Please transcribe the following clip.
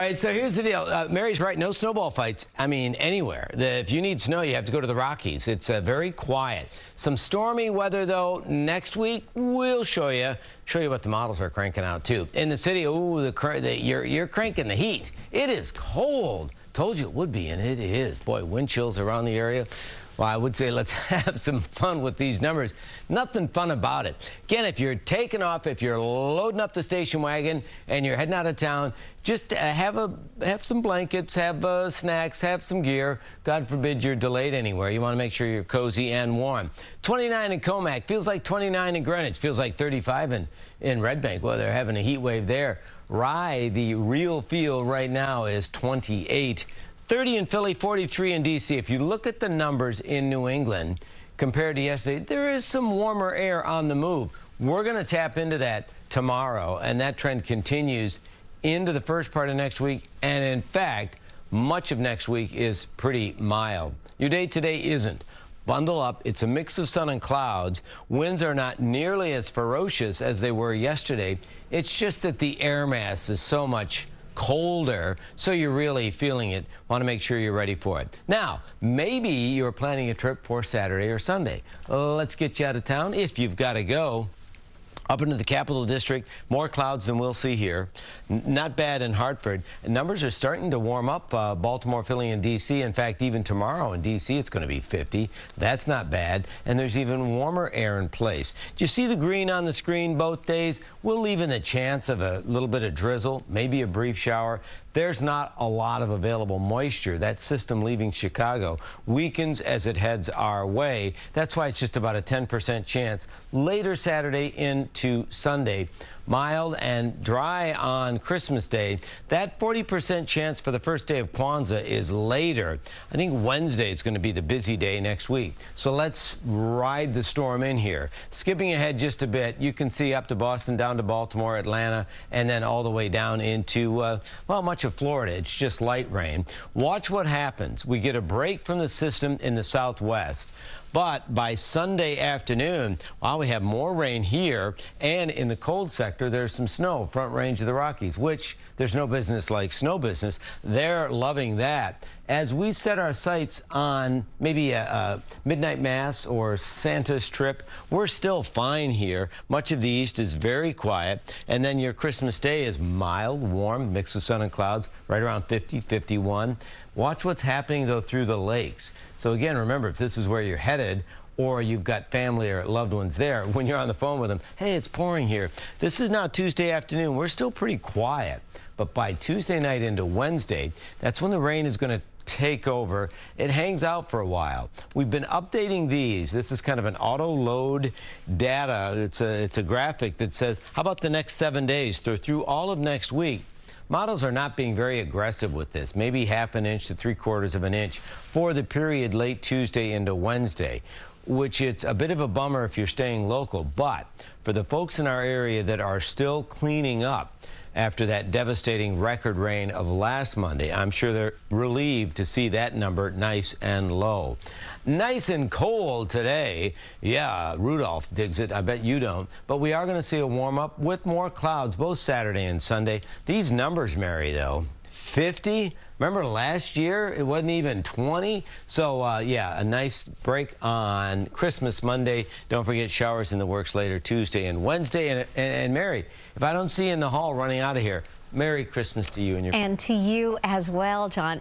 All right, so here's the deal. Mary's right, no snowball fights. I mean, anywhere. If you need snow, you have to go to the Rockies. It's very quiet. Some stormy weather, though, next week. We'll show you what the models are cranking out, too. In the city, ooh, you're cranking the heat. It is cold. Told you it would be, and it is. Boy, wind chills around the area. Well, I would say let's have some fun with these numbers. Nothing fun about it. Again, if you're taking off, if you're loading up the station wagon and you're heading out of town, just have some blankets, have snacks, have some gear. God forbid you're delayed anywhere. You want to make sure you're cozy and warm. 29 in Comac, feels like 29 in Greenwich, feels like 35 in Red Bank. Well, they're having a heat wave there. Rye, the real feel right now is 28. 30 in Philly, 43 in D.C. If you look at the numbers in New England compared to yesterday, there is some warmer air on the move. We're going to tap into that tomorrow, and that trend continues into the first part of next week. And in fact, much of next week is pretty mild. Your day today isn't. Bundle up. It's a mix of sun and clouds. Winds are not nearly as ferocious as they were yesterday. It's just that the air mass is so much colder, so you're really feeling it. Want to make sure you're ready for it. Now, maybe you're planning a trip for Saturday or Sunday. Let's get you out of town if you've got to go. Up into the Capital District, more clouds than we'll see here. Not bad in Hartford. Numbers are starting to warm up. Baltimore, Philly, and D.C. In fact, even tomorrow in D.C. it's going to be 50. That's not bad. And there's even warmer air in place. Do you see the green on the screen both days? We'll leave in the chance of a little bit of drizzle, maybe a brief shower. There's not a lot of available moisture. That system leaving Chicago weakens as it heads our way. That's why it's just about a 10% chance later Saturday into Sunday. Mild and dry on Christmas Day. That 40% chance for the first day of Kwanzaa is later. I think Wednesday is going to be the busy day next week. So let's ride the storm in here. Skipping ahead just a bit, you can see up to Boston, down to Baltimore, Atlanta, and then all the way down into, well, much of Florida. It's just light rain. Watch what happens. We get a break from the system in the southwest. But by Sunday afternoon, while we have more rain here and in the cold sector, there's some snow, front range of the Rockies, which there's no business like snow business. They're loving that. As we set our sights on maybe a midnight mass or Santa's trip, we're still fine here. Much of the east is very quiet. And then your Christmas Day is mild, warm, mix of sun and clouds, right around 50, 51. Watch what's happening, though, through the lakes. So, again, remember, if this is where you're headed or you've got family or loved ones there, when you're on the phone with them, hey, it's pouring here. This is now Tuesday afternoon. We're still pretty quiet. But by Tuesday night into Wednesday, that's when the rain is going to take over. It hangs out for a while. We've been updating these. This is kind of an auto load data. It's a graphic that says, how about the next 7 days through all of next week? Models are not being very aggressive with this, maybe half an inch to 3/4 of an inch for the period late Tuesday into Wednesday, which it's a bit of a bummer if you're staying local. But for the folks in our area that are still cleaning up after that devastating record rain of last Monday, I'm sure they're relieved to see that number nice and low. Nice and cold today. Yeah, Rudolph digs it. I bet you don't. But we are going to see a warm up with more clouds both Saturday and Sunday. These numbers, Mary, though, 50. Remember last year, it wasn't even 20. So, yeah, a nice break on Christmas Monday. Don't forget showers in the works later Tuesday and Wednesday. And Mary, if I don't see you in the hall running out of here, Merry Christmas to you and your family. And to you as well, John.